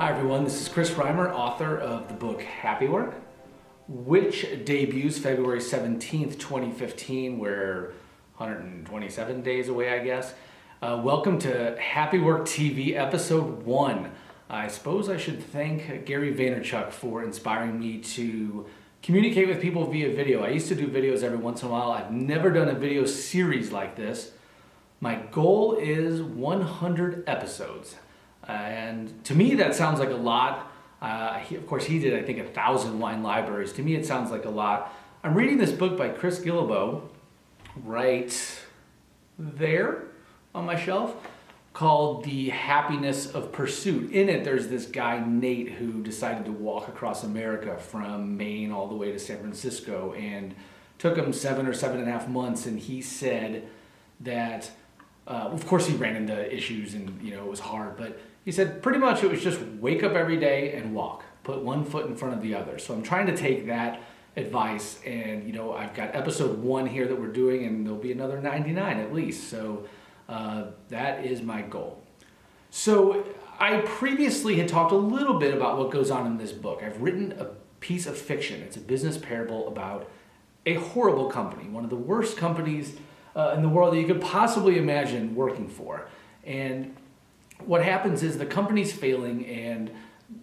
Hi everyone, this is Chris Reimer, author of the book Happywork, which debuts February 17th, 2015. We're 127 days away, I guess. Welcome to Happywork TV episode 1. I suppose I should thank Gary Vaynerchuk for inspiring me to communicate with people via video. I used to do videos every once in a while. I've never done a video series like this. My goal is 100 episodes. And to me, that sounds like a lot. Of course, he did, I think, 1,000 wine libraries. To me, it sounds like a lot. I'm reading this book by Chris Guillebeau, right there on my shelf, called The Happiness of Pursuit. In it, there's this guy, Nate, who decided to walk across America from Maine all the way to San Francisco, and took him 7 or 7.5 months, and he said that, of course he ran into issues and it was hard, but he said pretty much it was just wake up every day and walk, put one foot in front of the other. So I'm trying to take that advice, and I've got episode 1 here that we're doing, and there'll be another 99 at least. So that is my goal. So I previously had talked a little bit about what goes on in this book. I've written a piece of fiction. It's a business parable about a horrible company, one of the worst companies in the world that you could possibly imagine working for. And what happens is the company's failing, and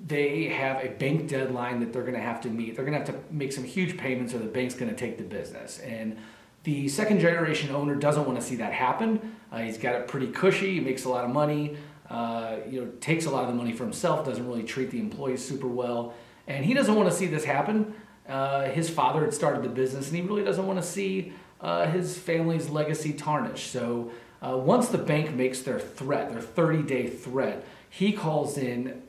they have a bank deadline that they're going to have to meet. They're going to have to make some huge payments, or the bank's going to take the business. And the second generation owner doesn't want to see that happen. He's got it pretty cushy. He makes a lot of money. Takes a lot of the money for himself. Doesn't really treat the employees super well, and he doesn't want to see this happen. His father had started the business, and he really doesn't want to see his family's legacy tarnished. So once the bank makes their threat, their 30-day threat, he calls in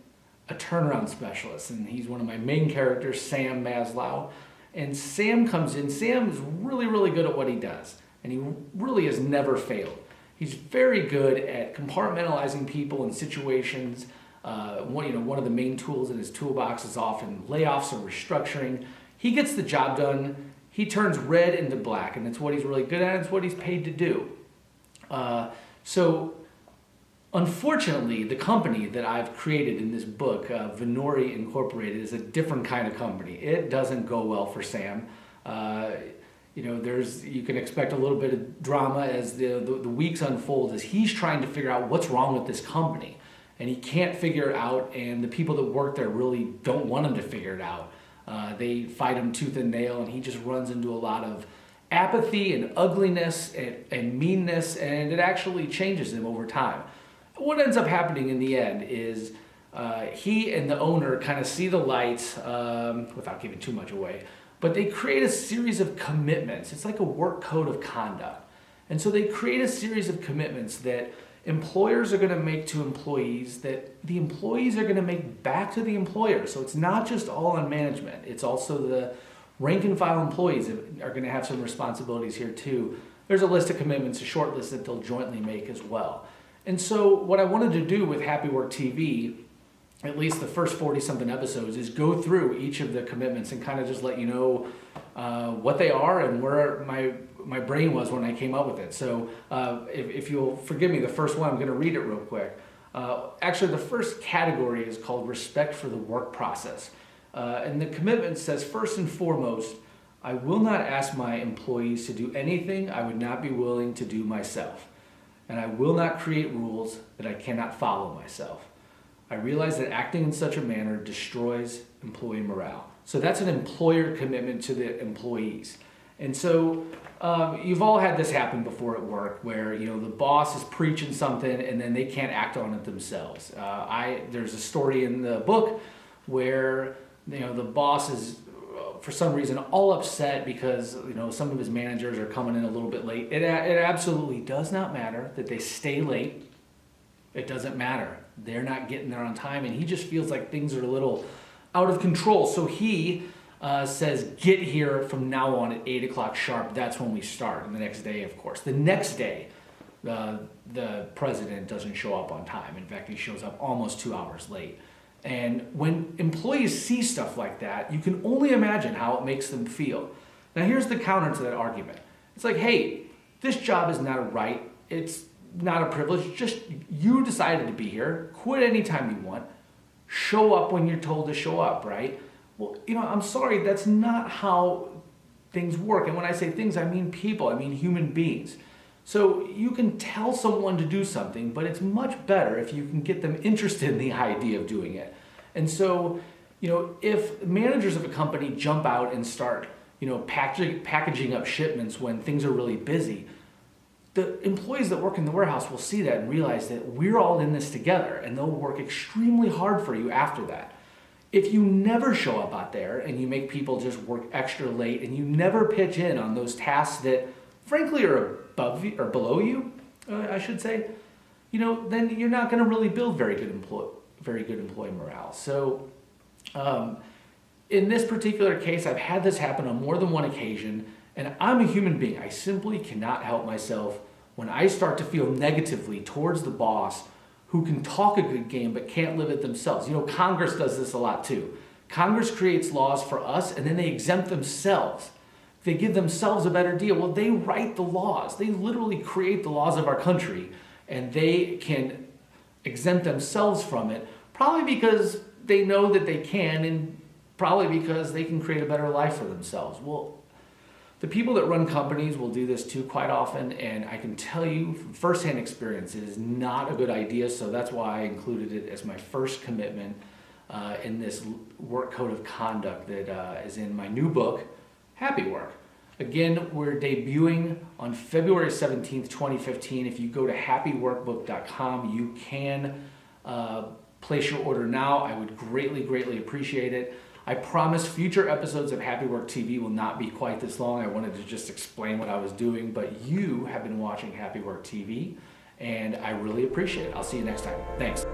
a turnaround specialist, and he's one of my main characters, Sam Maslow. And Sam comes in. Sam is really, really good at what he does, and he really has never failed. He's very good at compartmentalizing people in situations. One of the main tools in his toolbox is often layoffs or restructuring. He gets the job done. He turns red into black, and it's what he's really good at. It's what he's paid to do. So unfortunately, the company that I've created in this book, Venori Incorporated, is a different kind of company. It doesn't go well for Sam. You can expect a little bit of drama as the weeks unfold, as he's trying to figure out what's wrong with this company. And he can't figure it out, and the people that work there really don't want him to figure it out. They fight him tooth and nail, and he just runs into a lot of apathy and ugliness and meanness, and it actually changes him over time. What ends up happening in the end is he and the owner kind of see the light, without giving too much away, but they create a series of commitments. It's like a work code of conduct. And so they create a series of commitments that employers are going to make to employees, that the employees are going to make back to the employer. So it's not just all on management. It's also the rank and file employees are going to have some responsibilities here too. There's a list of commitments, a short list that they'll jointly make as well. And so what I wanted to do with Happywork TV, at least the first 40-something episodes, is go through each of the commitments and kind of just let you know what they are and where my brain was when I came up with it. So if you'll forgive me, the first one, I'm going to read it real quick. Actually, the first category is called respect for the work process. And the commitment says, first and foremost, I will not ask my employees to do anything I would not be willing to do myself. And I will not create rules that I cannot follow myself. I realize that acting in such a manner destroys employee morale. So that's an employer commitment to the employees. And so you've all had this happen before at work, where the boss is preaching something and then they can't act on it themselves. There's a story in the book where the boss is, for some reason, all upset because some of his managers are coming in a little bit late. It absolutely does not matter that they stay late. It doesn't matter. They're not getting there on time, and he just feels like things are a little out of control. So he says, get here from now on at 8 o'clock sharp. That's when we start. And the next day, of course. The next day, the president doesn't show up on time. In fact, he shows up almost 2 hours late. And when employees see stuff like that, you can only imagine how it makes them feel. Now here's the counter to that argument. It's like, hey, this job is not a right. It's not a privilege. Just you decided to be here. Quit anytime you want. show up when you're told to show up, right? Well, I'm sorry, that's not how things work. And when I say things, I mean people, I mean human beings. So you can tell someone to do something, but it's much better if you can get them interested in the idea of doing it. And so, if managers of a company jump out and start, packaging up shipments when things are really busy, the employees that work in the warehouse will see that and realize that we're all in this together, and they'll work extremely hard for you after that. If you never show up out there and you make people just work extra late and you never pitch in on those tasks that frankly are above you, or below you, I should say, then you're not going to really build very good employee morale. So in this particular case, I've had this happen on more than one occasion, and I'm a human being. I simply cannot help myself when I start to feel negatively towards the boss who can talk a good game but can't live it themselves. Congress does this a lot too. Congress creates laws for us and then they exempt themselves. They give themselves a better deal. Well, they write the laws. They literally create the laws of our country and they can exempt themselves from it, probably because they know that they can and probably because they can create a better life for themselves. Well, the people that run companies will do this too quite often, and I can tell you from firsthand experience it is not a good idea, so that's why I included it as my first commitment in this work code of conduct that is in my new book, Happywork. Again, we're debuting on February 17th, 2015. If you go to happyworkbook.com, you can place your order now. I would greatly, greatly appreciate it. I promise future episodes of Happywork TV will not be quite this long. I wanted to just explain what I was doing, but you have been watching Happywork TV, and I really appreciate it. I'll see you next time. Thanks.